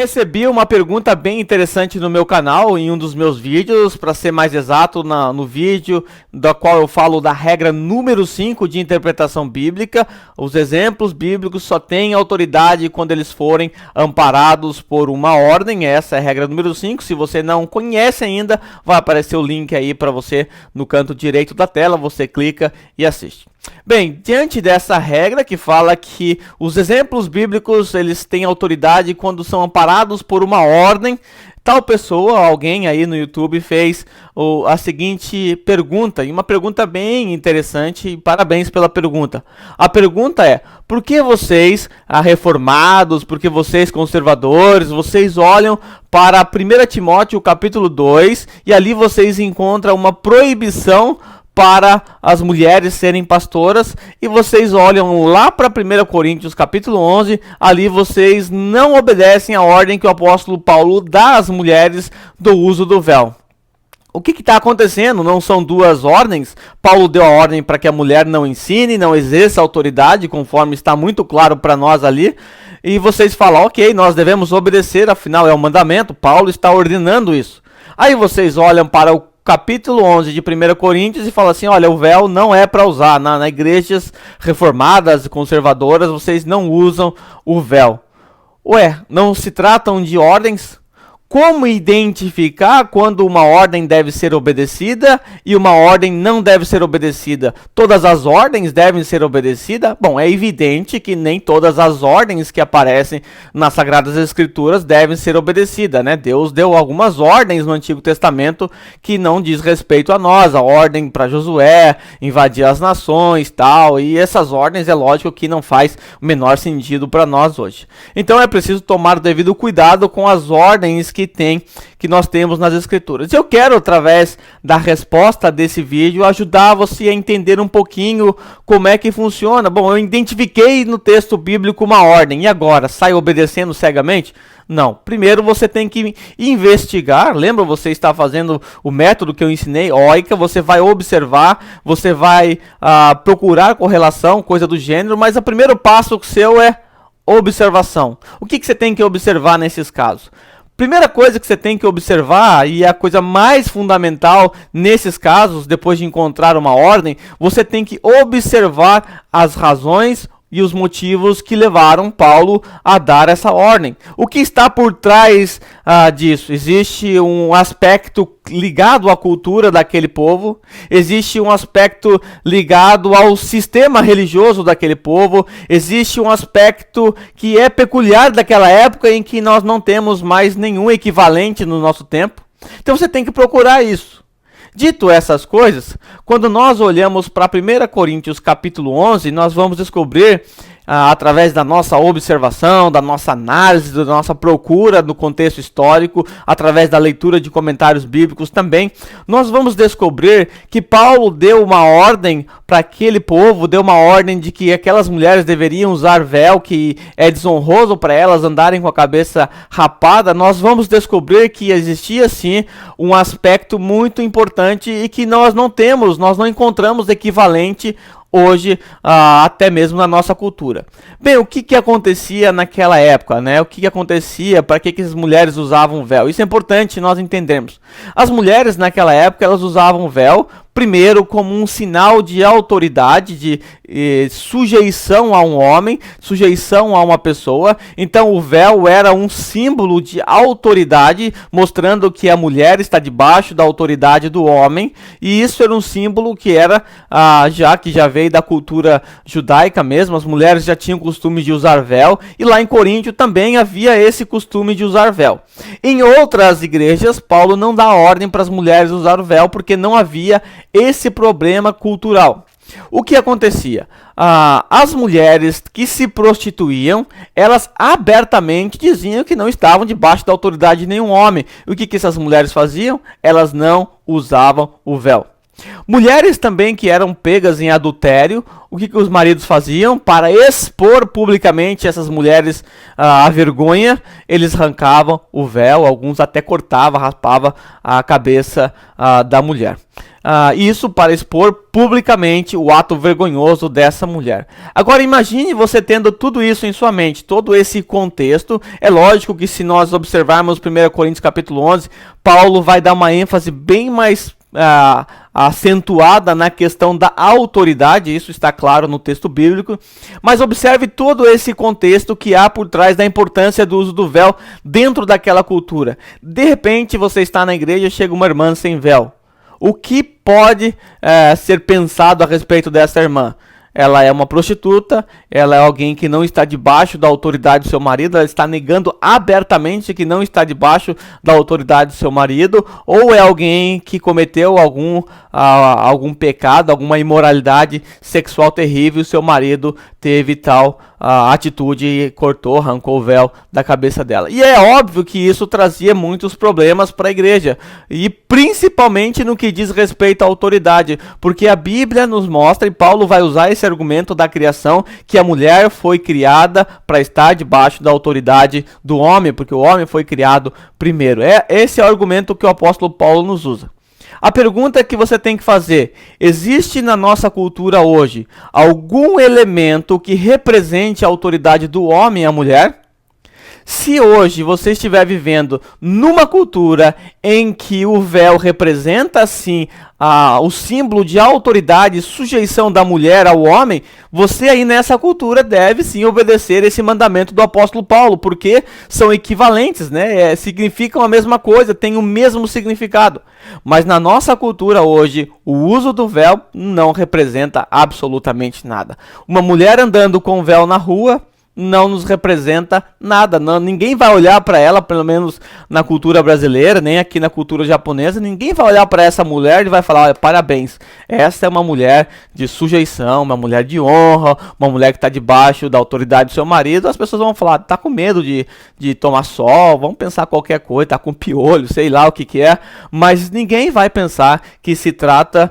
recebi uma pergunta bem interessante no meu canal, em um dos meus vídeos, para ser mais exato, no vídeo da qual eu falo da regra número 5 de interpretação bíblica. Os exemplos bíblicos só têm autoridade quando eles forem amparados por uma ordem. Essa é a regra número 5. Se você não conhece ainda, vai aparecer o link aí para você no canto direito da tela, você clica e assiste. Bem, diante dessa regra que fala que os exemplos bíblicos eles têm autoridade quando são amparados por uma ordem, tal pessoa, alguém aí no YouTube fez a seguinte pergunta, e uma pergunta bem interessante, e parabéns pela pergunta. A pergunta é: por que vocês, reformados, por que vocês conservadores, vocês olham para 1 Timóteo capítulo 2 e ali vocês encontram uma proibição para as mulheres serem pastoras, e vocês olham lá para 1 Coríntios capítulo 11, ali vocês não obedecem a ordem que o apóstolo Paulo dá às mulheres do uso do véu? O que está acontecendo? Não são duas ordens? Paulo deu a ordem para que a mulher não ensine, não exerça autoridade, conforme está muito claro para nós ali, e vocês falam, ok, nós devemos obedecer, afinal é um mandamento, Paulo está ordenando isso. Aí vocês olham para o capítulo 11 de 1 Coríntios e fala assim, olha, o véu não é para usar, na igrejas reformadas, conservadoras, vocês não usam o véu. Ué, não se tratam de ordens? Como identificar quando uma ordem deve ser obedecida e uma ordem não deve ser obedecida? Todas as ordens devem ser obedecidas? Bom, é evidente que nem todas as ordens que aparecem nas Sagradas Escrituras devem ser obedecidas, né? Deus deu algumas ordens no Antigo Testamento que não diz respeito a nós, a ordem para Josué, invadir as nações, tal, e essas ordens é lógico que não faz o menor sentido para nós hoje. Então é preciso tomar o devido cuidado com as ordens que nós temos nas Escrituras. Eu quero, através da resposta desse vídeo, ajudar você a entender um pouquinho como é que funciona. Bom, eu identifiquei no texto bíblico uma ordem, e agora? Sai obedecendo cegamente? Não. Primeiro você tem que investigar. Lembra, você está fazendo o método que eu ensinei, OICA, você vai observar, você vai procurar correlação, coisa do gênero, mas o primeiro passo seu é observação. O que você tem que observar nesses casos? Primeira coisa que você tem que observar, e a coisa mais fundamental nesses casos, depois de encontrar uma ordem, você tem que observar as razões e os motivos que levaram Paulo a dar essa ordem. O que está por trás disso? Existe um aspecto ligado à cultura daquele povo, existe um aspecto ligado ao sistema religioso daquele povo, existe um aspecto que é peculiar daquela época em que nós não temos mais nenhum equivalente no nosso tempo. Então você tem que procurar isso. Dito essas coisas, quando nós olhamos para 1 Coríntios capítulo 11, nós vamos descobrir, através da nossa observação, da nossa análise, da nossa procura no contexto histórico, através da leitura de comentários bíblicos também, nós vamos descobrir que Paulo deu uma ordem para aquele povo, deu uma ordem de que aquelas mulheres deveriam usar véu, que é desonroso para elas andarem com a cabeça rapada. Nós vamos descobrir que existia sim um aspecto muito importante e que nós não encontramos equivalente hoje, até mesmo na nossa cultura. Bem, o que acontecia naquela época, né? O que acontecia, para que as mulheres usavam véu? Isso é importante nós entendermos. As mulheres naquela época, elas usavam véu, primeiro como um sinal de autoridade, de sujeição a um homem, sujeição a uma pessoa. Então o véu era um símbolo de autoridade, mostrando que a mulher está debaixo da autoridade do homem, e isso era um símbolo que era, já veio da cultura judaica mesmo, as mulheres já tinham costume de usar véu, e lá em Coríntio também havia esse costume de usar véu. Em outras igrejas, Paulo não dá ordem para as mulheres usar o véu, porque não havia esse problema cultural. O que acontecia? As mulheres que se prostituíam, elas abertamente diziam que não estavam debaixo da autoridade de nenhum homem. E o que essas mulheres faziam? Elas não usavam o véu. Mulheres também que eram pegas em adultério, o que os maridos faziam? Para expor publicamente essas mulheres à vergonha, eles arrancavam o véu, alguns até cortavam, raspavam a cabeça da mulher. isso para expor publicamente o ato vergonhoso dessa mulher. Agora imagine você tendo tudo isso em sua mente, todo esse contexto. É lógico que se nós observarmos 1 Coríntios capítulo 11, Paulo vai dar uma ênfase bem mais acentuada na questão da autoridade, isso está claro no texto bíblico, mas observe todo esse contexto que há por trás da importância do uso do véu dentro daquela cultura. De repente você está na igreja e chega uma irmã sem véu. O que pode ser pensado a respeito dessa irmã? Ela é uma prostituta, ela é alguém que não está debaixo da autoridade do seu marido, ela está negando abertamente que não está debaixo da autoridade do seu marido, ou é alguém que cometeu algum pecado, alguma imoralidade sexual terrível, e seu marido teve tal atitude e cortou, arrancou o véu da cabeça dela. E é óbvio que isso trazia muitos problemas para a igreja, e principalmente no que diz respeito à autoridade, porque a Bíblia nos mostra, e Paulo vai usar esse argumento da criação, que a mulher foi criada para estar debaixo da autoridade do homem, porque o homem foi criado primeiro. Esse é o argumento que o apóstolo Paulo nos usa. A pergunta que você tem que fazer: existe na nossa cultura hoje algum elemento que represente a autoridade do homem e a mulher? Se hoje você estiver vivendo numa cultura em que o véu representa, assim, o símbolo de autoridade e sujeição da mulher ao homem, você aí nessa cultura deve sim obedecer esse mandamento do apóstolo Paulo, porque são equivalentes, né? Significam a mesma coisa, têm o mesmo significado. Mas na nossa cultura hoje, o uso do véu não representa absolutamente nada. Uma mulher andando com véu na rua não nos representa nada, ninguém vai olhar para ela, pelo menos na cultura brasileira, nem aqui na cultura japonesa, ninguém vai olhar para essa mulher e vai falar: parabéns, essa é uma mulher de sujeição, uma mulher de honra, uma mulher que está debaixo da autoridade do seu marido. As pessoas vão falar: tá com medo de tomar sol, vão pensar qualquer coisa, tá com piolho, sei lá o que é, mas ninguém vai pensar que se trata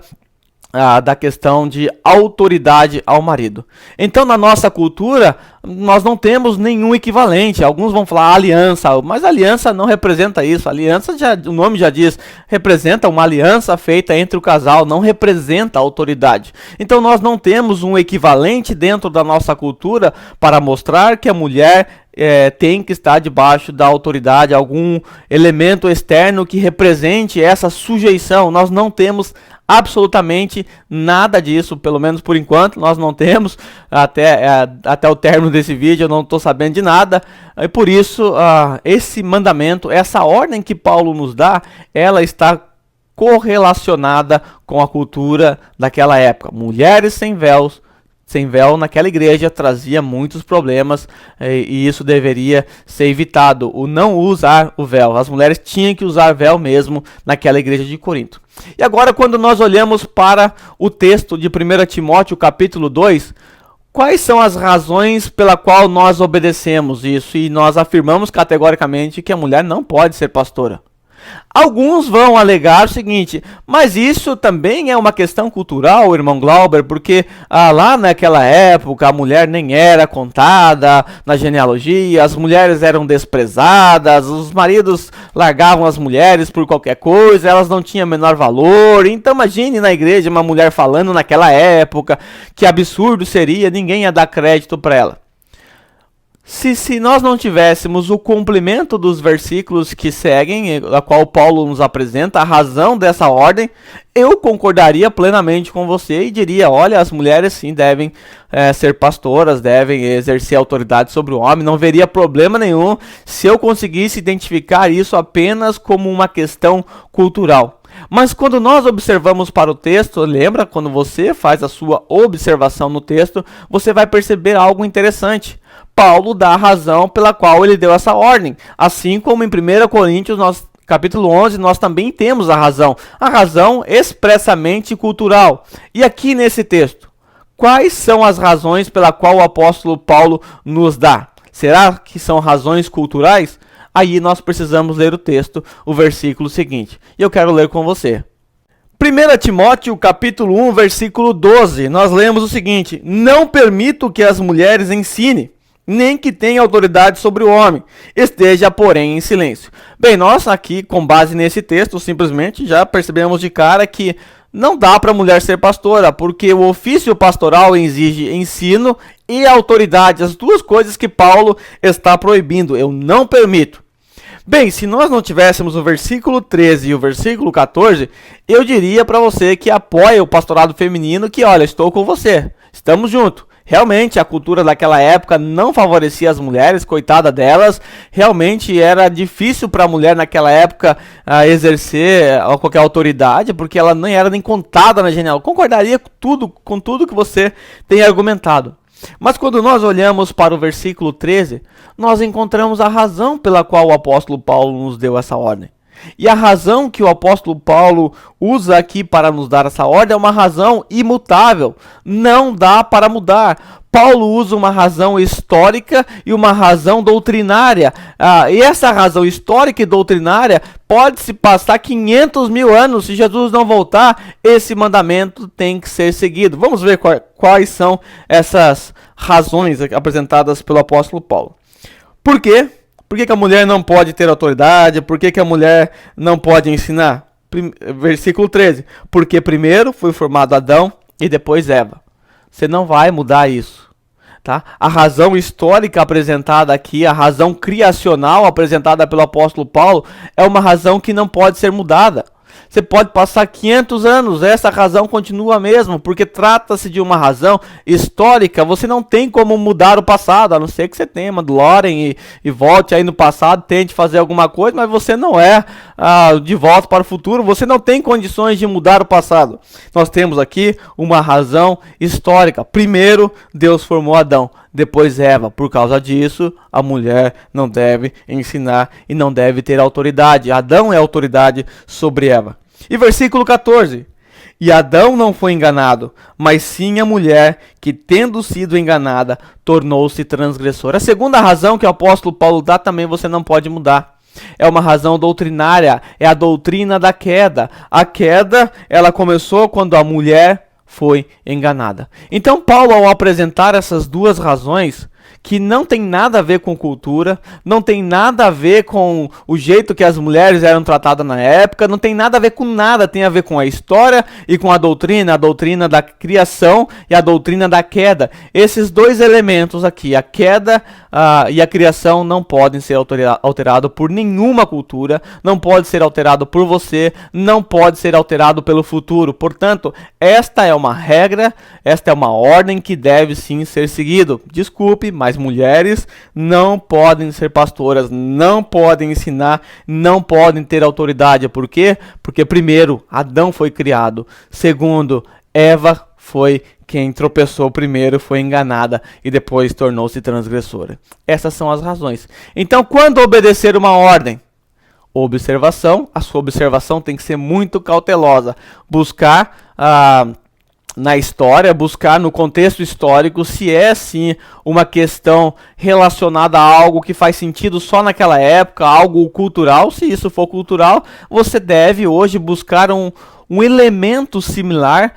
da questão de autoridade ao marido. Então, na nossa cultura, nós não temos nenhum equivalente. Alguns vão falar aliança, mas aliança não representa isso. Aliança, o nome já diz, representa uma aliança feita entre o casal, não representa autoridade. Então, nós não temos um equivalente dentro da nossa cultura para mostrar que a mulher tem que estar debaixo da autoridade, algum elemento externo que represente essa sujeição. Nós não temos absolutamente nada disso, pelo menos por enquanto nós não temos. Até o término desse vídeo eu não estou sabendo de nada, e por isso esse mandamento, essa ordem que Paulo nos dá, ela está correlacionada com a cultura daquela época. Mulheres sem véu naquela igreja trazia muitos problemas, e isso deveria ser evitado, o não usar o véu. As mulheres tinham que usar véu mesmo naquela igreja de Corinto. E agora, quando nós olhamos para o texto de 1 Timóteo capítulo 2, quais são as razões pela qual nós obedecemos isso e nós afirmamos categoricamente que a mulher não pode ser pastora? Alguns vão alegar o seguinte: mas isso também é uma questão cultural, irmão Glauber, porque lá naquela época a mulher nem era contada na genealogia, as mulheres eram desprezadas, os maridos largavam as mulheres por qualquer coisa, elas não tinham menor valor. Então imagine na igreja uma mulher falando naquela época, que absurdo seria, ninguém ia dar crédito para ela. Se nós não tivéssemos o cumprimento dos versículos que seguem, a qual Paulo nos apresenta, a razão dessa ordem, eu concordaria plenamente com você e diria: olha, as mulheres sim devem ser pastoras, devem exercer autoridade sobre o homem, não veria problema nenhum se eu conseguisse identificar isso apenas como uma questão cultural. Mas quando nós observamos para o texto, lembra, quando você faz a sua observação no texto, você vai perceber algo interessante. Paulo dá a razão pela qual ele deu essa ordem. Assim como em 1 Coríntios, capítulo 11, nós também temos a razão expressamente cultural. E aqui nesse texto, quais são as razões pela qual o apóstolo Paulo nos dá? Será que são razões culturais? Aí nós precisamos ler o texto, o versículo seguinte. E eu quero ler com você. 1 Timóteo capítulo 1, versículo 12. Nós lemos o seguinte: não permito que as mulheres ensinem, nem que tenha autoridade sobre o homem, esteja, porém, em silêncio. Bem, nós aqui, com base nesse texto, simplesmente já percebemos de cara que não dá para a mulher ser pastora, porque o ofício pastoral exige ensino e autoridade, as duas coisas que Paulo está proibindo. Eu não permito. Bem, se nós não tivéssemos o versículo 13 e o versículo 14, eu diria para você que apoia o pastorado feminino, que olha, estou com você, estamos juntos. Realmente a cultura daquela época não favorecia as mulheres, coitada delas. Realmente era difícil para a mulher naquela época exercer qualquer autoridade, porque ela nem era nem contada na genealogia. Concordaria com tudo que você tem argumentado. Mas quando nós olhamos para o versículo 13, nós encontramos a razão pela qual o apóstolo Paulo nos deu essa ordem. E a razão que o apóstolo Paulo usa aqui para nos dar essa ordem é uma razão imutável. Não dá para mudar. Paulo usa uma razão histórica e uma razão doutrinária. E essa razão histórica e doutrinária pode se passar 500 mil anos. Se Jesus não voltar, esse mandamento tem que ser seguido. Vamos ver quais são essas razões apresentadas pelo apóstolo Paulo. Por quê? Por que a mulher não pode ter autoridade? Por que a mulher não pode ensinar? Versículo 13. Porque primeiro foi formado Adão e depois Eva. Você não vai mudar isso. Tá? A razão histórica apresentada aqui, a razão criacional apresentada pelo apóstolo Paulo, é uma razão que não pode ser mudada. Você pode passar 500 anos, essa razão continua a mesma, porque trata-se de uma razão histórica. Você não tem como mudar o passado, a não ser que você tenha uma DeLorean e volte aí no passado, tente fazer alguma coisa, mas você não é de volta para o futuro, você não tem condições de mudar o passado. Nós temos aqui uma razão histórica. Primeiro, Deus formou Adão, depois Eva. Por causa disso, a mulher não deve ensinar e não deve ter autoridade. Adão é autoridade sobre Eva. E versículo 14. E Adão não foi enganado, mas sim a mulher que, tendo sido enganada, tornou-se transgressora. A segunda razão que o apóstolo Paulo dá também você não pode mudar. É uma razão doutrinária, é a doutrina da queda. A queda, ela começou quando a mulher foi enganada. Então Paulo, ao apresentar essas duas razões, que não tem nada a ver com cultura, não tem nada a ver com o jeito que as mulheres eram tratadas na época, não tem nada a ver com nada, tem a ver com a história e com a doutrina da criação e a doutrina da queda. Esses dois elementos aqui, a queda e a criação, não podem ser alterados por nenhuma cultura, não pode ser alterado por você, não pode ser alterado pelo futuro. Portanto, esta é uma regra, esta é uma ordem que deve sim ser seguido. Desculpe, mas mulheres não podem ser pastoras, não podem ensinar, não podem ter autoridade. Por quê? Porque primeiro, Adão foi criado. Segundo, Eva foi quem tropeçou primeiro, foi enganada e depois tornou-se transgressora. Essas são as razões. Então, quando obedecer uma ordem? Observação, a sua observação tem que ser muito cautelosa. Buscar na história, buscar no contexto histórico se é sim uma questão relacionada a algo que faz sentido só naquela época, algo cultural. Se isso for cultural, você deve hoje buscar um elemento similar,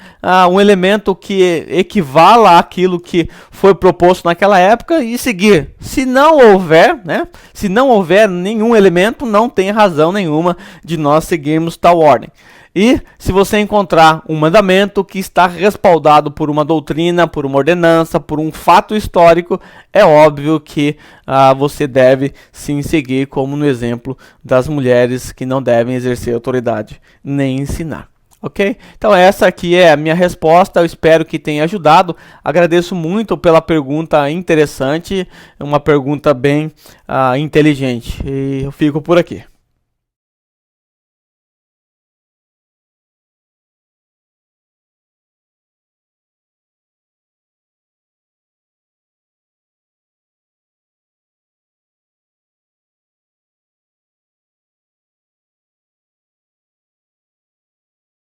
um elemento que equivala àquilo que foi proposto naquela época e seguir. Se não houver, se não houver nenhum elemento, não tem razão nenhuma de nós seguirmos tal ordem. E se você encontrar um mandamento que está respaldado por uma doutrina, por uma ordenança, por um fato histórico, é óbvio que você deve sim seguir, como no exemplo das mulheres que não devem exercer autoridade nem ensinar. Ok? Então essa aqui é a minha resposta, eu espero que tenha ajudado. Agradeço muito pela pergunta interessante, uma pergunta bem inteligente. E eu fico por aqui.